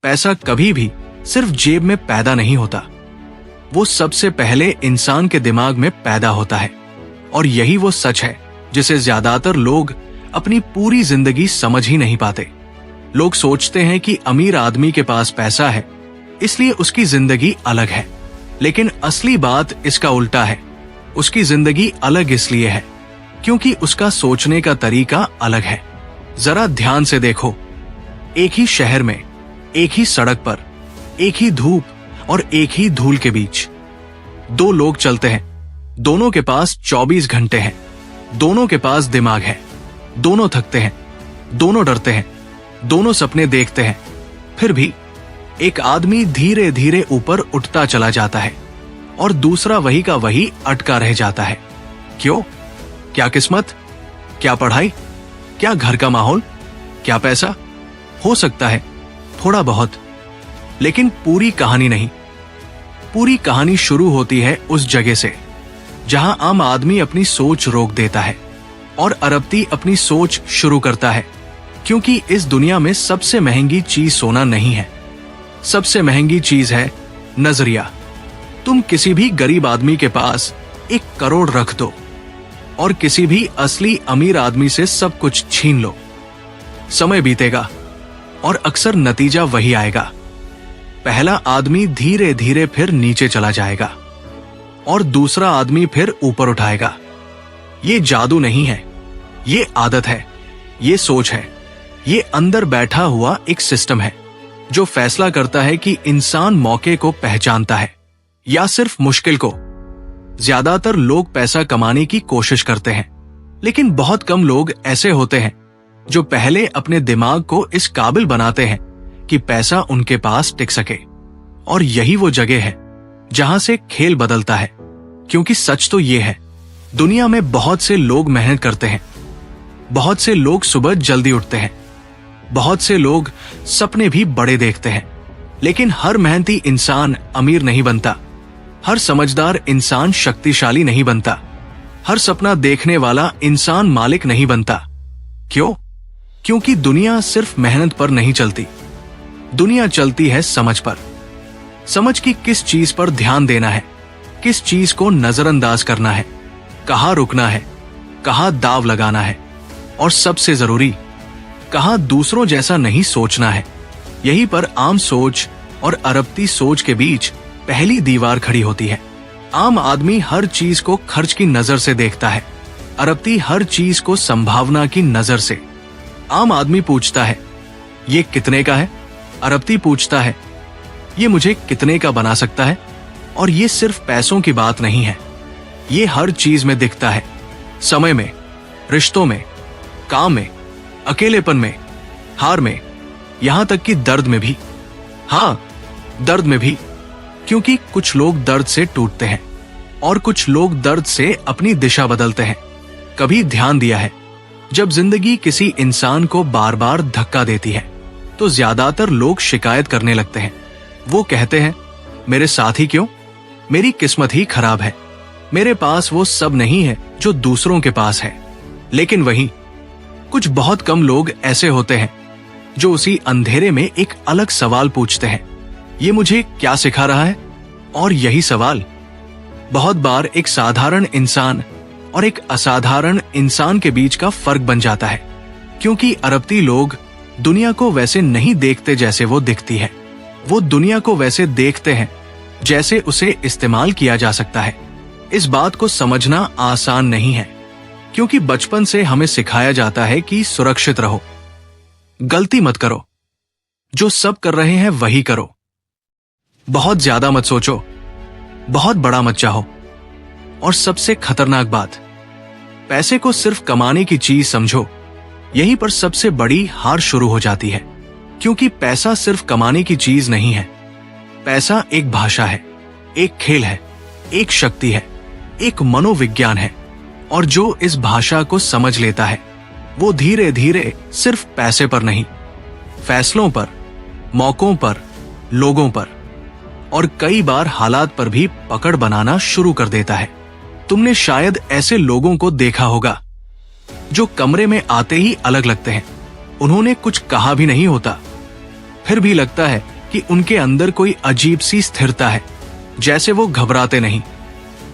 पैसा कभी भी सिर्फ जेब में पैदा नहीं होता, वो सबसे पहले इंसान के दिमाग में पैदा होता है। और यही वो सच है जिसे ज्यादातर लोग अपनी पूरी जिंदगी समझ ही नहीं पाते। लोग सोचते हैं कि अमीर आदमी के पास पैसा है इसलिए उसकी जिंदगी अलग है, लेकिन असली बात इसका उल्टा है। उसकी जिंदगी अलग इसलिए है क्योंकि उसका सोचने का तरीका अलग है। जरा ध्यान से देखो, एक ही शहर में, एक ही सड़क पर, एक ही धूप और एक ही धूल के बीच दो लोग चलते हैं। दोनों के पास 24 घंटे हैं, दोनों के पास दिमाग है, दोनों थकते हैं, दोनों डरते हैं, दोनों सपने देखते हैं। फिर भी एक आदमी धीरे धीरे ऊपर उठता चला जाता है और दूसरा वही का वही अटका रह जाता है। क्यों? क्या किस्मत? क्या पढ़ाई? क्या घर का माहौल? क्या पैसा? हो सकता है थोड़ा बहुत, लेकिन पूरी कहानी नहीं। पूरी कहानी शुरू होती है उस जगह से जहां आम आदमी अपनी सोच रोक देता है और अरबती अपनी सोच शुरू करता है। क्योंकि इस दुनिया में सबसे महंगी चीज सोना नहीं है, सबसे महंगी चीज है नजरिया। तुम किसी भी गरीब आदमी के पास 1 करोड़ रख दो और किसी भी असली अमीर आदमी से सब कुछ छीन लो, समय बीतेगा और अक्सर नतीजा वही आएगा। पहला आदमी धीरे धीरे फिर नीचे चला जाएगा और दूसरा आदमी फिर ऊपर उठाएगा। ये जादू नहीं है, ये आदत है, ये सोच है, ये अंदर बैठा हुआ एक सिस्टम है जो फैसला करता है कि इंसान मौके को पहचानता है या सिर्फ मुश्किल को। ज्यादातर लोग पैसा कमाने की कोशिश करते हैं, लेकिन बहुत कम लोग ऐसे होते हैं जो पहले अपने दिमाग को इस काबिल बनाते हैं कि पैसा उनके पास टिक सके। और यही वो जगह है जहां से खेल बदलता है। क्योंकि सच तो ये है, दुनिया में बहुत से लोग मेहनत करते हैं, बहुत से लोग सुबह जल्दी उठते हैं, बहुत से लोग सपने भी बड़े देखते हैं, लेकिन हर मेहनती इंसान अमीर नहीं बनता, हर समझदार इंसान शक्तिशाली नहीं बनता, हर सपना देखने वाला इंसान मालिक नहीं बनता। क्यों? क्योंकि दुनिया सिर्फ मेहनत पर नहीं चलती, दुनिया चलती है समझ पर। समझ की किस चीज पर ध्यान देना है, किस चीज को नजरअंदाज करना है, कहाँ रुकना है, कहाँ दाव लगाना है, और सबसे जरूरी कहाँ दूसरों जैसा नहीं सोचना है। यहीं पर आम सोच और अरबती सोच के बीच पहली दीवार खड़ी होती है। आम आदमी हर चीज को खर्च की नजर से देखता है, अरबती हर चीज को संभावना की नजर से। आम आदमी पूछता है ये कितने का है, अरबती पूछता है ये मुझे कितने का बना सकता है। और ये सिर्फ पैसों की बात नहीं है, ये हर चीज में दिखता है, समय में, रिश्तों में, काम में, अकेलेपन में, हार में, यहां तक कि दर्द में भी। हाँ, दर्द में भी, क्योंकि कुछ लोग दर्द से टूटते हैं और कुछ लोग दर्द से अपनी दिशा बदलते हैं। कभी ध्यान दिया है, जब जिंदगी किसी इंसान को बार बार धक्का देती है तो ज्यादातर लोग शिकायत करने लगते हैं। वो कहते हैं मेरे साथ ही क्यों, मेरी किस्मत ही खराब है, मेरे पास वो सब नहीं है जो दूसरों के पास है। लेकिन वहीं कुछ बहुत कम लोग ऐसे होते हैं जो उसी अंधेरे में एक अलग सवाल पूछते हैं, ये मुझे क्या सिखा रहा है। और यही सवाल बहुत बार एक साधारण इंसान और एक असाधारण इंसान के बीच का फर्क बन जाता है। क्योंकि अरबती लोग दुनिया को वैसे नहीं देखते जैसे वो दिखती है, वो दुनिया को वैसे देखते हैं जैसे उसे इस्तेमाल किया जा सकता है। इस बात को समझना आसान नहीं है, क्योंकि बचपन से हमें सिखाया जाता है कि सुरक्षित रहो, गलती मत करो, जो सब कर रहे हैं वही करो, बहुत ज्यादा मत सोचो, बहुत बड़ा मत चाहो, और सबसे खतरनाक बात, पैसे को सिर्फ कमाने की चीज समझो। यहीं पर सबसे बड़ी हार शुरू हो जाती है, क्योंकि पैसा सिर्फ कमाने की चीज नहीं है। पैसा एक भाषा है, एक खेल है, एक शक्ति है, एक मनोविज्ञान है। और जो इस भाषा को समझ लेता है वो धीरे धीरे सिर्फ पैसे पर नहीं, फैसलों पर, मौकों पर, लोगों पर और कई बार हालात पर भी पकड़ बनाना शुरू कर देता है। तुमने शायद ऐसे लोगों को देखा होगा जो कमरे में आते ही अलग लगते हैं, उन्होंने कुछ कहा भी नहीं होता, फिर भी लगता है कि उनके अंदर कोई अजीब सी स्थिरता है, जैसे वो घबराते नहीं,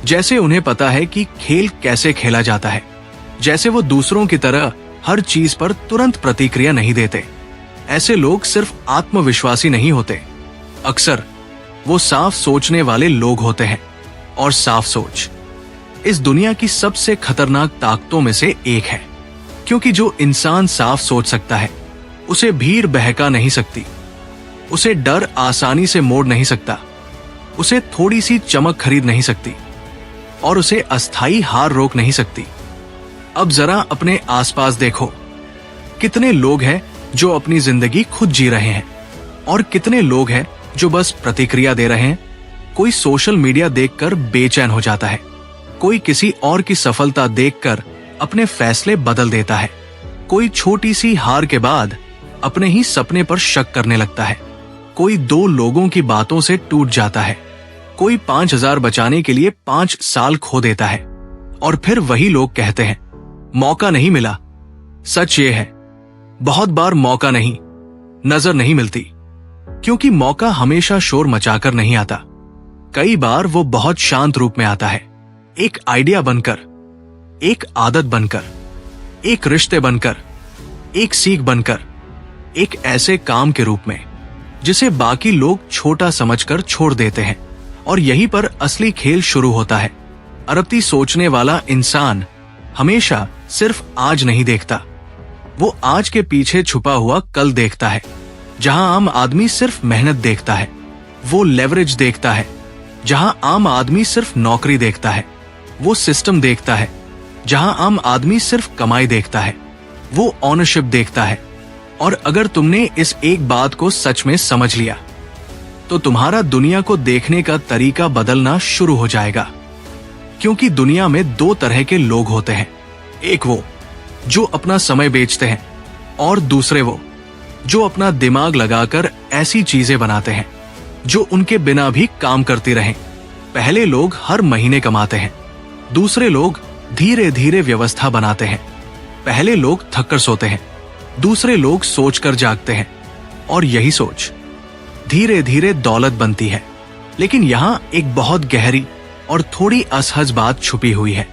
जैसे उन्हें पता है कि खेल कैसे खेला जाता है, जैसे वो दूसरों की तरह हर चीज पर तुरंत प्रतिक्रिया नहीं देते। ऐसे लोग सिर्फ आत्मविश्वासी नहीं होते, अक्सर वो साफ सोचने वाले लोग होते हैं। और साफ सोच इस दुनिया की सबसे खतरनाक ताकतों में से एक है, क्योंकि जो इंसान साफ सोच सकता है उसे भीड़ बहका नहीं सकती, उसे डर आसानी से मोड़ नहीं सकता, उसे थोड़ी सी चमक खरीद नहीं सकती, और उसे अस्थाई हार रोक नहीं सकती। अब जरा अपने आसपास देखो, कितने लोग हैं जो अपनी जिंदगी खुद जी रहे हैं, और कितने लोग हैं जो बस प्रतिक्रिया दे रहे हैं। कोई सोशल मीडिया देखकर बेचैन हो जाता है, कोई किसी और की सफलता देखकर अपने फैसले बदल देता है, कोई छोटी सी हार के बाद अपने ही सपने पर शक करने लगता है, कोई 2 लोगों की बातों से टूट जाता है, कोई 5,000 बचाने के लिए 5 साल खो देता है। और फिर वही लोग कहते हैं मौका नहीं मिला। सच ये है, बहुत बार मौका नहीं, नजर नहीं मिलती, क्योंकि मौका हमेशा शोर मचाकर नहीं आता। कई बार वो बहुत शांत रूप में आता है, एक आइडिया बनकर, एक आदत बनकर, एक रिश्ते बनकर, एक सीख बनकर, एक ऐसे काम के रूप में जिसे बाकी लोग छोटा समझकर छोड़ देते हैं। और यहीं पर असली खेल शुरू होता है। अरबती सोचने वाला इंसान हमेशा सिर्फ आज नहीं देखता, वो आज के पीछे छुपा हुआ कल देखता है। जहां आम आदमी सिर्फ मेहनत देखता है, वो लेवरेज देखता है। जहां आम आदमी सिर्फ नौकरी देखता है, वो सिस्टम देखता है। जहां आम आदमी सिर्फ कमाई देखता है, वो ऑनरशिप देखता है। और अगर तुमने इस एक बात को सच में समझ लिया, तो तुम्हारा दुनिया को देखने का तरीका बदलना शुरू हो जाएगा। क्योंकि दुनिया में 2 तरह के लोग होते हैं, एक वो जो अपना समय बेचते हैं, और दूसरे वो जो अपना दिमाग लगाकर ऐसी चीजें बनाते हैं जो उनके बिना भी काम करती रहें। पहले लोग हर महीने कमाते हैं, दूसरे लोग धीरे धीरे व्यवस्था बनाते हैं। पहले लोग थककर सोते हैं, दूसरे लोग सोचकर जागते हैं, और यही सोच धीरे धीरे दौलत बनती है। लेकिन यहाँ एक बहुत गहरी और थोड़ी असहज बात छुपी हुई है,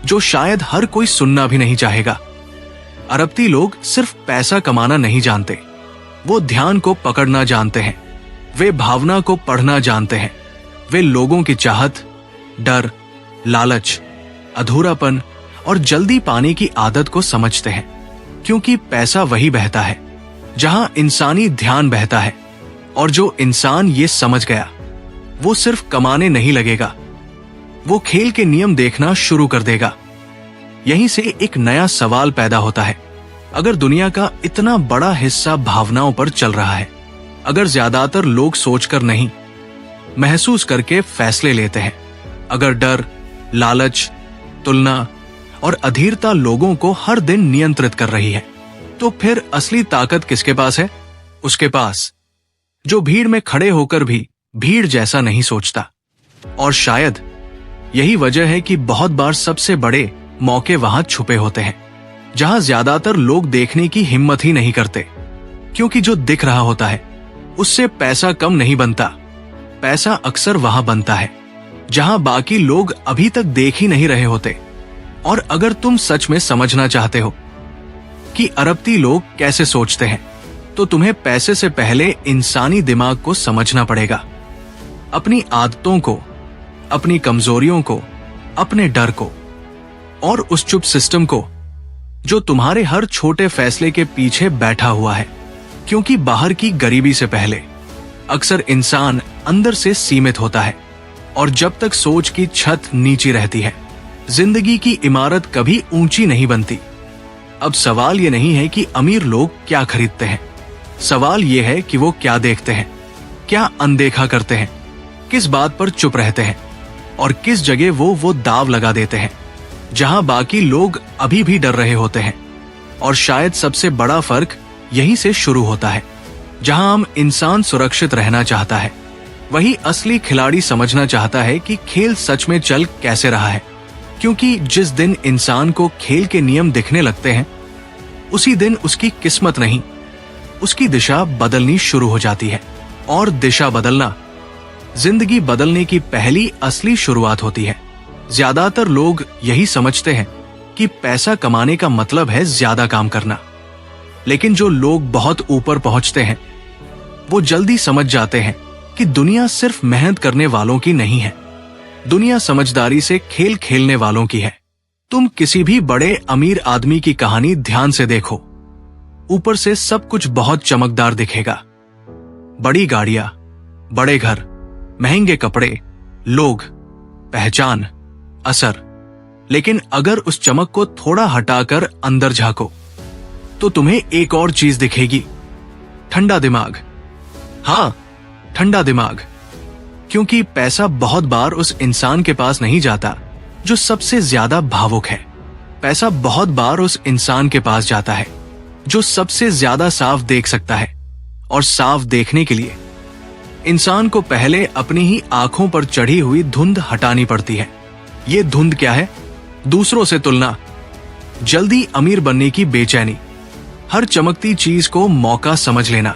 जो शायद हर कोई सुनना भी नहीं चाहेगा। अरबती लोग सिर्फ पैसा कमाना नहीं जानते, वो ध्यान को पकड़ना जानते हैं, वे भावना को पढ़ना जानते हैं, वे लोगों की चाहत, डर, लालच, अधूरापन और जल्दी पाने की आदत को समझते हैं। क्योंकि पैसा वही बहता है जहां इंसानी ध्यान बहता है, और जो इंसान ये समझ गया वो सिर्फ कमाने नहीं लगेगा, वो खेल के नियम देखना शुरू कर देगा। यहीं से एक नया सवाल पैदा होता है, अगर दुनिया का इतना बड़ा हिस्सा भावनाओं पर चल रहा है, अगर ज्यादातर लोग सोचकर नहीं महसूस करके फैसले लेते हैं, अगर डर, लालच, तुलना और अधीरता लोगों को हर दिन नियंत्रित कर रही है, तो फिर असली ताकत किसके पास है? उसके पास जो भीड़ में खड़े होकर भी भीड़ जैसा नहीं सोचता। और शायद यही वजह है कि बहुत बार सबसे बड़े मौके वहां छुपे होते हैं, जहां ज्यादातर लोग देखने की हिम्मत ही नहीं करते। क्योंकि जो दिख रहा होता है उससे पैसा कम नहीं बनता, पैसा अक्सर वहां बनता है जहां बाकी लोग अभी तक देख ही नहीं रहे होते। और अगर तुम सच में समझना चाहते हो कि अरबती लोग कैसे सोचते हैं, तो तुम्हें पैसे से पहले इंसानी दिमाग को समझना पड़ेगा, अपनी आदतों को, अपनी कमजोरियों को, अपने डर को, और उस चुप सिस्टम को जो तुम्हारे हर छोटे फैसले के पीछे बैठा हुआ है। क्योंकि बाहर की गरीबी से पहले अक्सर इंसान अंदर से सीमित होता है, और जब तक सोच की छत नीची रहती है, जिंदगी की इमारत कभी ऊंची नहीं बनती। अब सवाल ये नहीं है कि अमीर लोग क्या खरीदते हैं, सवाल ये है कि वो क्या देखते हैं, क्या अनदेखा करते हैं, किस बात पर चुप रहते हैं, और किस जगह वो दाव लगा देते हैं जहां बाकी लोग अभी भी डर रहे होते हैं। और शायद सबसे बड़ा फर्क यहीं से शुरू होता है। जहां आम इंसान सुरक्षित रहना चाहता है, वही असली खिलाड़ी समझना चाहता है कि खेल सच में चल कैसे रहा है। क्योंकि जिस दिन इंसान को खेल के नियम दिखने लगते हैं, उसी दिन उसकी किस्मत नहीं उसकी दिशा बदलनी शुरू हो जाती है। और दिशा बदलना जिंदगी बदलने की पहली असली शुरुआत होती है। ज्यादातर लोग यही समझते हैं कि पैसा कमाने का मतलब है ज्यादा काम करना, लेकिन जो लोग बहुत ऊपर पहुंचते हैं वो जल्दी समझ जाते हैं कि दुनिया सिर्फ मेहनत करने वालों की नहीं है, दुनिया समझदारी से खेल खेलने वालों की है। तुम किसी भी बड़े अमीर आदमी की कहानी ध्यान से देखो, ऊपर से सब कुछ बहुत चमकदार दिखेगा, बड़ी गाड़ियां, बड़े घर, महंगे कपड़े, लोग, पहचान, असर। लेकिन अगर उस चमक को थोड़ा हटाकर अंदर झांको तो तुम्हें एक और चीज दिखेगी, ठंडा दिमाग। हाँ, ठंडा दिमाग। क्योंकि पैसा बहुत बार उस इंसान के पास नहीं जाता जो सबसे ज्यादा भावुक है। पैसा बहुत बार उस इंसान के पास जाता है जो सबसे ज्यादा साफ देख सकता है। और साफ देखने के लिए इंसान को पहले अपनी ही आंखों पर चढ़ी हुई धुंध हटानी पड़ती है। ये धुंध क्या है? दूसरों से तुलना, जल्दी अमीर बनने की बेचैनी, हर चमकती चीज को मौका समझ लेना,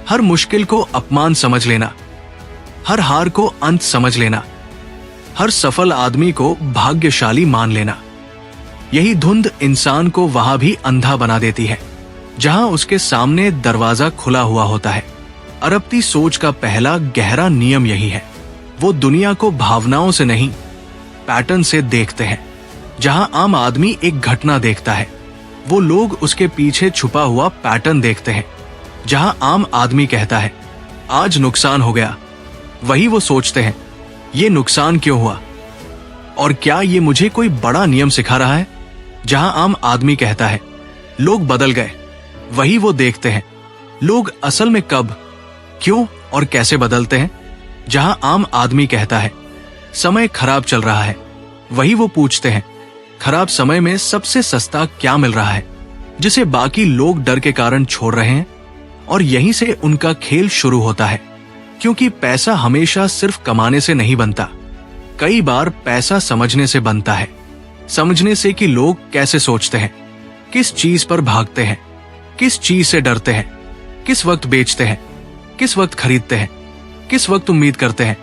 हर मुश्किल को अपमान समझ लेना, हर हार को अंत समझ लेना, हर सफल आदमी को भाग्यशाली मान लेना। यही धुंध इंसान को वहां भी अंधा बना देती है जहां उसके सामने दरवाजा खुला हुआ होता है। अरबती सोच का पहला गहरा नियम यही है। वो दुनिया को भावनाओं से नहीं, पैटर्न से देखते हैं। जहां आम आदमी एक घटना देखता है, वो लोग उसके पीछे छुपा हुआ पैटर्न देखते हैं। जहां आम आदमी कहता है आज नुकसान हो गया, वही वो सोचते हैं ये नुकसान क्यों हुआ और क्या ये मुझे कोई बड़ा नियम सिखा रहा है। जहां आम आदमी कहता है लोग बदल गए, वही वो देखते हैं लोग असल में कब, क्यों और कैसे बदलते हैं। जहां आम आदमी कहता है समय खराब चल रहा है, वही वो पूछते हैं खराब समय में सबसे सस्ता क्या मिल रहा है जिसे बाकी लोग डर के कारण छोड़ रहे हैं। और यहीं से उनका खेल शुरू होता है। क्योंकि पैसा हमेशा सिर्फ कमाने से नहीं बनता, कई बार पैसा समझने से बनता है। समझने से कि लोग कैसे सोचते हैं, किस चीज पर भागते हैं, किस चीज से डरते हैं, किस वक्त बेचते हैं, किस वक्त खरीदते हैं, किस वक्त उम्मीद करते हैं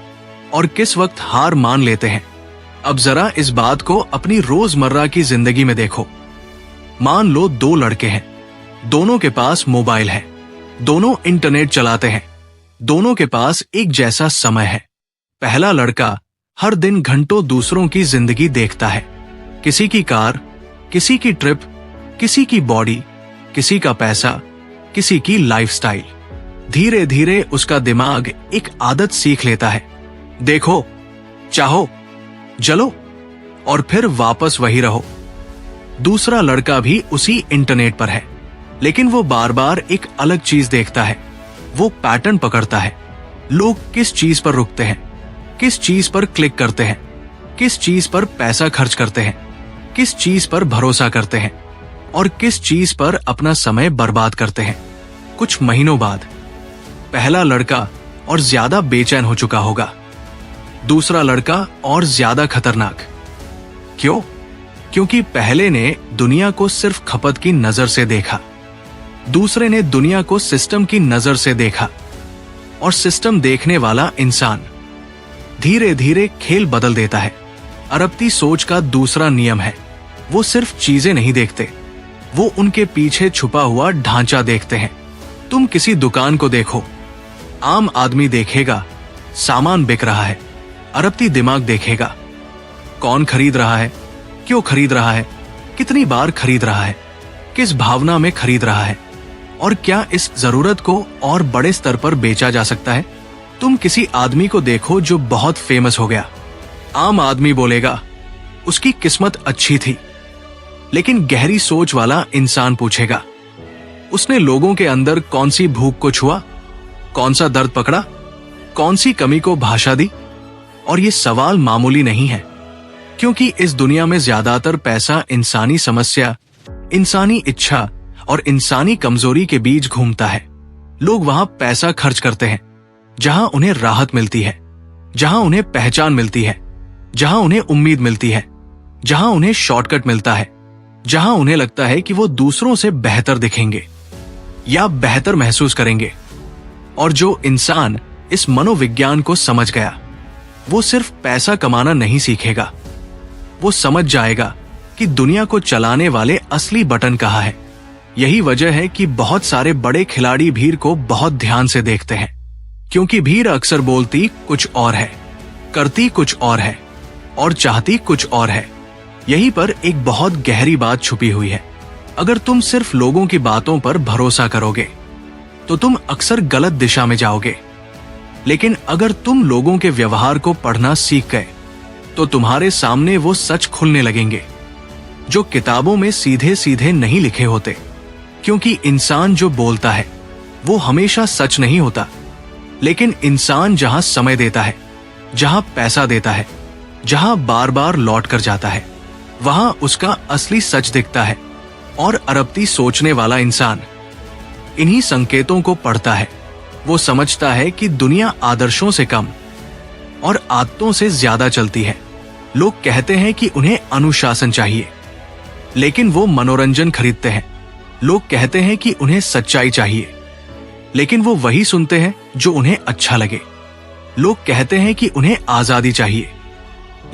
और किस वक्त हार मान लेते हैं। अब जरा इस बात को अपनी रोजमर्रा की जिंदगी में देखो। मान लो दो लड़के हैं, दोनों के पास मोबाइल है, दोनों इंटरनेट चलाते हैं, दोनों के पास एक जैसा समय है। पहला लड़का हर दिन घंटों दूसरों की जिंदगी देखता है, किसी की कार, किसी की ट्रिप, किसी की बॉडी, किसी का पैसा, किसी की लाइफस्टाइल। धीरे धीरे उसका दिमाग एक आदत सीख लेता है, देखो, चाहो, जलो और फिर वापस वही रहो। दूसरा लड़का भी उसी इंटरनेट पर है, लेकिन वो बार बार एक अलग चीज देखता है। वो पैटर्न पकड़ता है, लोग किस चीज पर रुकते हैं, किस चीज पर क्लिक करते हैं, किस चीज पर पैसा खर्च करते हैं, किस चीज पर भरोसा करते हैं और किस चीज पर अपना समय बर्बाद करते हैं। कुछ महीनों बाद पहला लड़का और ज्यादा बेचैन हो चुका होगा, दूसरा लड़का और ज्यादा खतरनाक। क्यों? क्योंकि पहले ने दुनिया को सिर्फ खपत की नजर से देखा, दूसरे ने दुनिया को सिस्टम की नजर से देखा। और सिस्टम देखने वाला इंसान धीरे धीरे खेल बदल देता है। अरबती सोच का दूसरा नियम है, वो सिर्फ चीजें नहीं देखते, वो उनके पीछे छुपा हुआ ढांचा देखते हैं। तुम किसी दुकान को देखो, आम आदमी देखेगा सामान बिक रहा है, अरबती दिमाग देखेगा कौन खरीद रहा है, क्यों खरीद रहा है, कितनी बार खरीद रहा है, किस भावना में खरीद रहा है और क्या इस जरूरत को और बड़े स्तर पर बेचा जा सकता है। तुम किसी आदमी को देखो जो बहुत फेमस हो गया, आम आदमी बोलेगा उसकी किस्मत अच्छी थी, लेकिन गहरी सोच वाला इंसान पूछेगा उसने लोगों के अंदर कौन सी भूख को छुआ, कौन सा दर्द पकड़ा, कौन सी कमी को भाषा दी। और ये सवाल मामूली नहीं है, क्योंकि इस दुनिया में ज्यादातर पैसा इंसानी समस्या, इंसानी इच्छा और इंसानी कमजोरी के बीच घूमता है। लोग वहां पैसा खर्च करते हैं जहां उन्हें राहत मिलती है, जहां उन्हें पहचान मिलती है, जहां उन्हें उम्मीद मिलती है, जहां उन्हें शॉर्टकट मिलता है, जहां उन्हें लगता है कि वो दूसरों से बेहतर दिखेंगे। या बेहतर महसूस करेंगे। और जो इंसान इस मनोविज्ञान को समझ गया, वो सिर्फ पैसा कमाना नहीं सीखेगा, वो समझ जाएगा कि दुनिया को चलाने वाले असली बटन कहाँ है। यही वजह है कि बहुत सारे बड़े खिलाड़ी भीड़ को बहुत ध्यान से देखते हैं, क्योंकि भीड़ अक्सर बोलती कुछ और है, करती कुछ और है और चाहती कुछ और है। यहीं पर एक बहुत गहरी बात छुपी हुई है। अगर तुम सिर्फ लोगों की बातों पर भरोसा करोगे तो तुम अक्सर गलत दिशा में जाओगे, लेकिन अगर तुम लोगों के व्यवहार को पढ़ना सीख गए तो तुम्हारे सामने वो सच खुलने लगेंगे जो किताबों में सीधे सीधे नहीं लिखे होते। क्योंकि इंसान जो बोलता है वो हमेशा सच नहीं होता, लेकिन इंसान जहां समय देता है, जहां पैसा देता है, जहां बार बार लौट कर जाता है, वहां उसका असली सच दिखता है। और अरबती सोचने वाला इंसान इन्हीं संकेतों को पढ़ता है। वो समझता है कि दुनिया आदर्शों से कम और आदतों से ज्यादा चलती है। लोग कहते हैं कि उन्हें अनुशासन चाहिए, लेकिन वो मनोरंजन खरीदते हैं। लोग कहते हैं कि उन्हें सच्चाई चाहिए, लेकिन वो वही सुनते हैं जो उन्हें अच्छा लगे। लोग कहते हैं कि उन्हें आजादी चाहिए,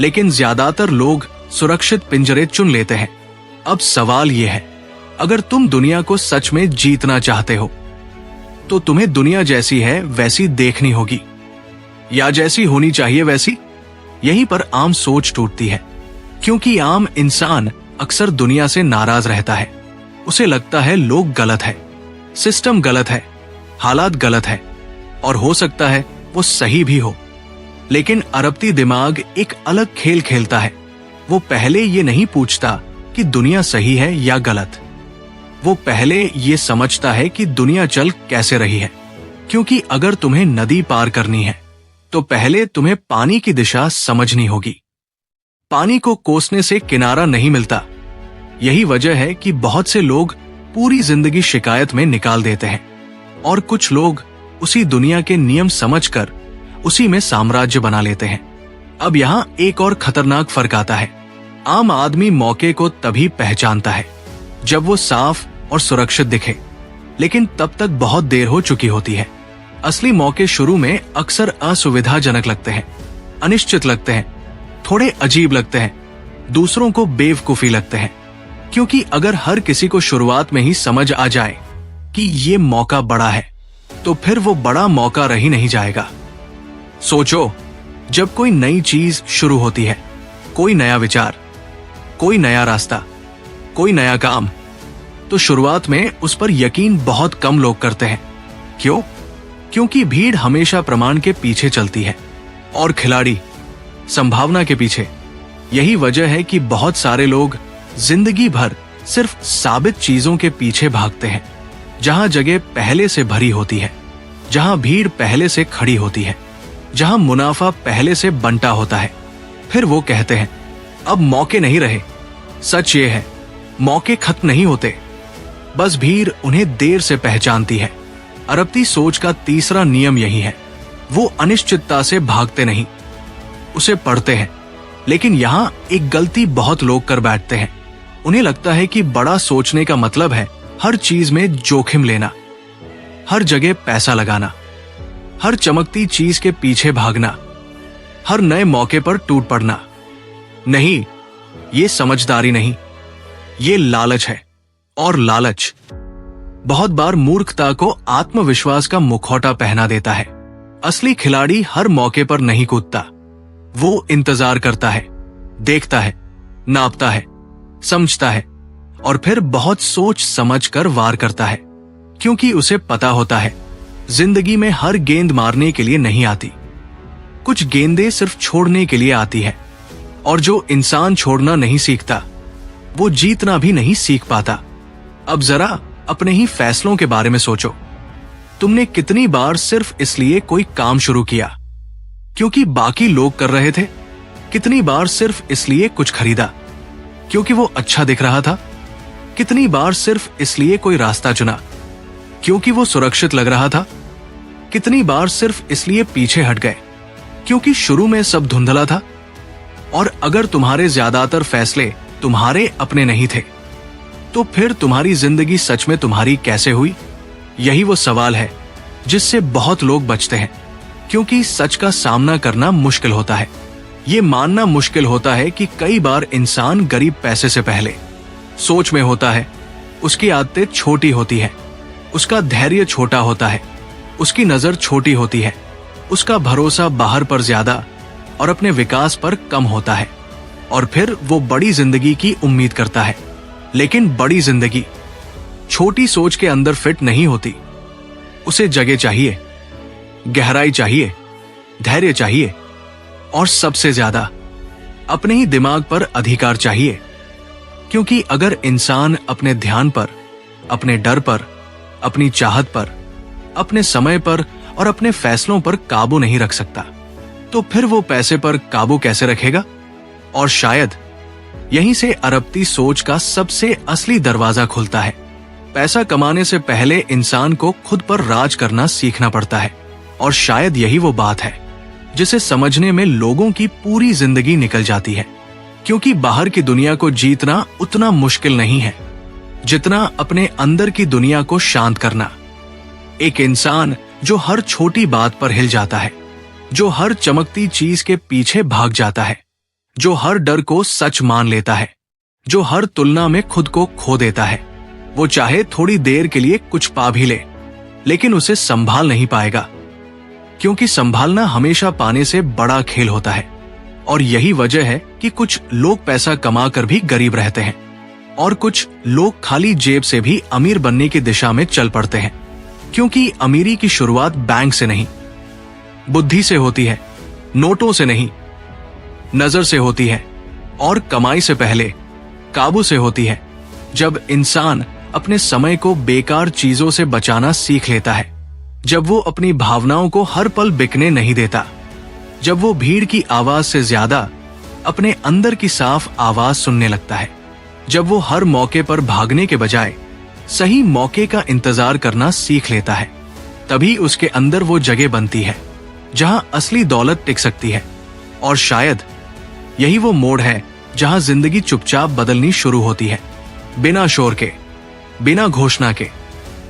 लेकिन ज्यादातर लोग सुरक्षित पिंजरे चुन लेते हैं। अब सवाल ये है, अगर तुम दुनिया को सच में जीतना चाहते हो तो तुम्हें दुनिया जैसी है वैसी देखनी होगी, या जैसी होनी चाहिए वैसी। यहीं पर आम सोच टूटती है, क्योंकि आम इंसान अक्सर दुनिया से नाराज रहता है। उसे लगता है लोग गलत है, सिस्टम गलत है, हालात गलत है, और हो सकता है वो सही भी हो। लेकिन अरबती दिमाग एक अलग खेल खेलता है। वो पहले ये नहीं पूछता कि दुनिया सही है या गलत, वो पहले ये समझता है कि दुनिया चल कैसे रही है। क्योंकि अगर तुम्हें नदी पार करनी है तो पहले तुम्हें पानी की दिशा समझनी होगी। पानी को कोसने से किनारा नहीं मिलता। यही वजह है कि बहुत से लोग पूरी जिंदगी शिकायत में निकाल देते हैं, और कुछ लोग उसी दुनिया के नियम समझकर उसी में साम्राज्य बना लेते हैं। अब यहाँ एक और खतरनाक फर्क आता है। आम आदमी मौके को तभी पहचानता है जब वो साफ और सुरक्षित दिखे, लेकिन तब तक बहुत देर हो चुकी होती है। असली मौके शुरू में अक्सर असुविधाजनक लगते हैं, अनिश्चित लगते हैं, थोड़े अजीब लगते हैं, दूसरों को बेवकूफी लगते हैं। क्योंकि अगर हर किसी को शुरुआत में ही समझ आ जाए कि ये मौका बड़ा है, तो फिर वो बड़ा मौका रह ही नहीं जाएगा। सोचो, जब कोई नई चीज शुरू होती है, कोई नया विचार, कोई नया रास्ता, कोई नया काम, तो शुरुआत में उस पर यकीन बहुत कम लोग करते हैं। क्यों? क्योंकि भीड़ हमेशा प्रमाण के पीछे चलती है और खिलाड़ी संभावना के पीछे। यही वजह है कि बहुत सारे लोग जिंदगी भर सिर्फ साबित चीजों के पीछे भागते हैं, जहां जगह पहले से भरी होती है, जहां भीड़ पहले से खड़ी होती है, जहां मुनाफा पहले से बंटा होता है। फिर वो कहते हैं अब मौके नहीं रहे। सच ये है, मौके खत्म नहीं होते, बस भीड़ उन्हें देर से पहचानती है। अरबती सोच का तीसरा नियम यही है, वो अनिश्चितता से भागते नहीं, उसे पढ़ते हैं। लेकिन यहाँ एक गलती बहुत लोग कर बैठते हैं। उन्हें लगता है कि बड़ा सोचने का मतलब है हर चीज में जोखिम लेना, हर जगह पैसा लगाना, हर चमकती चीज के पीछे भागना, हर नए मौके पर टूट पड़ना। नहीं, ये समझदारी नहीं, ये लालच है। और लालच बहुत बार मूर्खता को आत्मविश्वास का मुखौटा पहना देता है। असली खिलाड़ी हर मौके पर नहीं कूदता, वो इंतजार करता है, देखता है, नापता है, समझता है, और फिर बहुत सोच समझ कर वार करता है। क्योंकि उसे पता होता है जिंदगी में हर गेंद मारने के लिए नहीं आती, कुछ गेंदें सिर्फ छोड़ने के लिए आती है। और जो इंसान छोड़ना नहीं सीखता, वो जीतना भी नहीं सीख पाता। अब जरा अपने ही फैसलों के बारे में सोचो। तुमने कितनी बार सिर्फ इसलिए कोई काम शुरू किया क्योंकि बाकी लोग कर रहे थे? कितनी बार सिर्फ इसलिए कुछ खरीदा क्योंकि वो अच्छा दिख रहा था? कितनी बार सिर्फ इसलिए कोई रास्ता चुना क्योंकि वो सुरक्षित लग रहा था? कितनी बार सिर्फ इसलिए पीछे हट गए क्योंकि शुरू में सब धुंधला था? और अगर तुम्हारे ज्यादातर फैसले तुम्हारे अपने नहीं थे, तो फिर तुम्हारी जिंदगी सच में तुम्हारी कैसे हुई? यही वो सवाल है जिससे बहुत लोग बचते हैं, क्योंकि सच का सामना करना मुश्किल होता है। ये मानना मुश्किल होता है कि कई बार इंसान गरीब पैसे से पहले सोच में होता है, उसकी आदतें छोटी होती है, उसका धैर्य छोटा होता है, उसकी नजर छोटी होती है, उसका भरोसा बाहर पर ज्यादा और अपने विकास पर कम होता है, और फिर वो बड़ी जिंदगी की उम्मीद करता है। लेकिन बड़ी जिंदगी छोटी सोच के अंदर फिट नहीं होती। उसे जगह चाहिए, गहराई चाहिए, धैर्य चाहिए, और सबसे ज्यादा अपने ही दिमाग पर अधिकार चाहिए। क्योंकि अगर इंसान अपने ध्यान पर, अपने डर पर, अपनी चाहत पर, अपने समय पर और अपने फैसलों पर काबू नहीं रख सकता, तो फिर वो पैसे पर काबू कैसे रखेगा? और शायद यहीं से अरबती सोच का सबसे असली दरवाजा खुलता है। पैसा कमाने से पहले इंसान को खुद पर राज करना सीखना पड़ता है, और शायद यही वो बात है जिसे समझने में लोगों की पूरी जिंदगी निकल जाती है। क्योंकि बाहर की दुनिया को जीतना उतना मुश्किल नहीं है जितना अपने अंदर की दुनिया को शांत करना। एक इंसान जो हर छोटी बात पर हिल जाता है, जो हर चमकती चीज के पीछे भाग जाता है, जो हर डर को सच मान लेता है, जो हर तुलना में खुद को खो देता है, वो चाहे थोड़ी देर के लिए कुछ पा भी ले, लेकिन उसे संभाल नहीं पाएगा। क्योंकि संभालना हमेशा पाने से बड़ा खेल होता है। और यही वजह है कि कुछ लोग पैसा कमाकर भी गरीब रहते हैं, और कुछ लोग खाली जेब से भी अमीर बनने की दिशा में चल पड़ते हैं। क्योंकि अमीरी की शुरुआत बैंक से नहीं, बुद्धि से होती है, नोटों से नहीं, नजर से होती है, और कमाई से पहले काबू से होती है। जब इंसान अपने समय को बेकार चीजों से बचाना सीख लेता है, जब वो अपनी भावनाओं को हर पल बिकने नहीं देता, जब वो भीड़ की आवाज से ज्यादा अपने अंदर की साफ आवाज सुनने लगता है, जब वो हर मौके पर भागने के बजाय सही मौके का इंतजार करना सीख लेता है, तभी उसके अंदर वो जगह बनती है जहां असली दौलत टिक सकती है। और शायद यही वो मोड़ है जहां जिंदगी चुपचाप बदलनी शुरू होती है, बिना शोर के, बिना घोषणा के,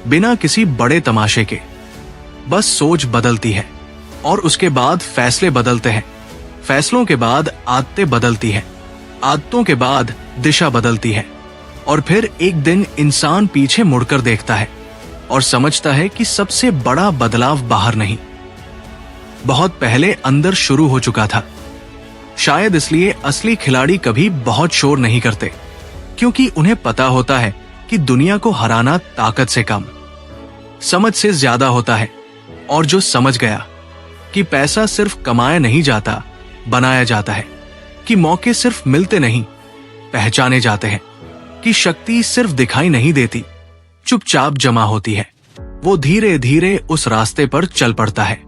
बिना किसी बड़े तमाशे के। बस सोच बदलती है, और उसके बाद फैसले बदलते हैं, फैसलों के बाद आदतें बदलती हैं, आदतों के बाद दिशा बदलती है, और फिर एक दिन इंसान पीछे मुड़कर देखता है और समझता है कि सबसे बड़ा बदलाव बाहर नहीं, बहुत पहले अंदर शुरू हो चुका था। शायद इसलिए असली खिलाड़ी कभी बहुत शोर नहीं करते, क्योंकि उन्हें पता होता है कि दुनिया को हराना ताकत से कम, समझ से ज्यादा होता है। और जो समझ गया कि पैसा सिर्फ कमाया नहीं जाता, बनाया जाता है, कि मौके सिर्फ मिलते नहीं, पहचाने जाते हैं, कि शक्ति सिर्फ दिखाई नहीं देती, चुपचाप जमा होती है, वो धीरे धीरे उस रास्ते पर चल पड़ता है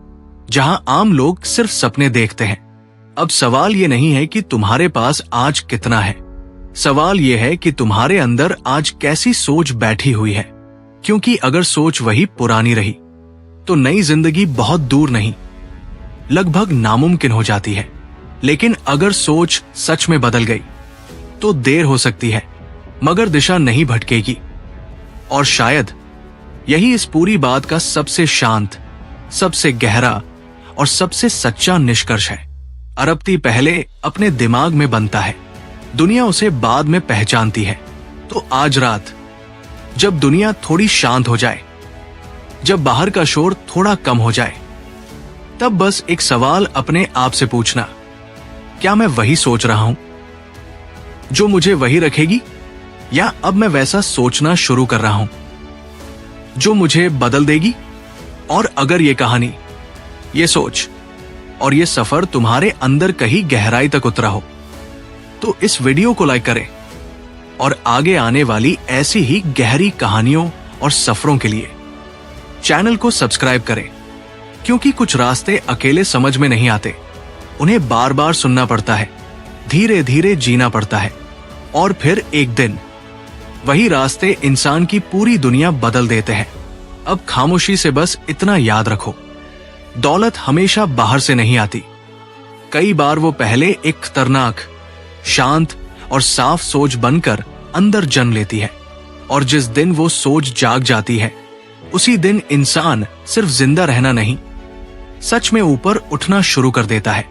जहां आम लोग सिर्फ सपने देखते हैं। अब सवाल ये नहीं है कि तुम्हारे पास आज कितना है, सवाल ये है कि तुम्हारे अंदर आज कैसी सोच बैठी हुई है। क्योंकि अगर सोच वही पुरानी रही तो नई जिंदगी बहुत दूर नहीं, लगभग नामुमकिन हो जाती है। लेकिन अगर सोच सच में बदल गई तो देर हो सकती है, मगर दिशा नहीं भटकेगी। और शायद यही इस पूरी बात का सबसे शांत, सबसे गहरा और सबसे सच्चा निष्कर्ष है। अरबती पहले अपने दिमाग में बनता है, दुनिया उसे बाद में पहचानती है। तो आज रात जब दुनिया थोड़ी शांत हो जाए, जब बाहर का शोर थोड़ा कम हो जाए, तब बस एक सवाल अपने आप से पूछना, क्या मैं वही सोच रहा हूं जो मुझे वही रखेगी, या अब मैं वैसा सोचना शुरू कर रहा हूं जो मुझे बदल देगी? और अगर ये कहानी, ये सोच और ये सफर तुम्हारे अंदर कहीं गहराई तक उतरा हो, तो इस वीडियो को लाइक करें, और आगे आने वाली ऐसी ही गहरी कहानियों और सफरों के लिए चैनल को सब्सक्राइब करें। क्योंकि कुछ रास्ते अकेले समझ में नहीं आते, उन्हें बार बार सुनना पड़ता है, धीरे धीरे जीना पड़ता है, और फिर एक दिन वही रास्ते इंसान की पूरी दुनिया बदल देते हैं। अब खामोशी से बस इतना याद रखो, दौलत हमेशा बाहर से नहीं आती, कई बार वो पहले एक खतरनाक, शांत और साफ सोच बनकर अंदर जन्म लेती है। और जिस दिन वो सोच जाग जाती है, उसी दिन इंसान सिर्फ जिंदा रहना नहीं, सच में ऊपर उठना शुरू कर देता है।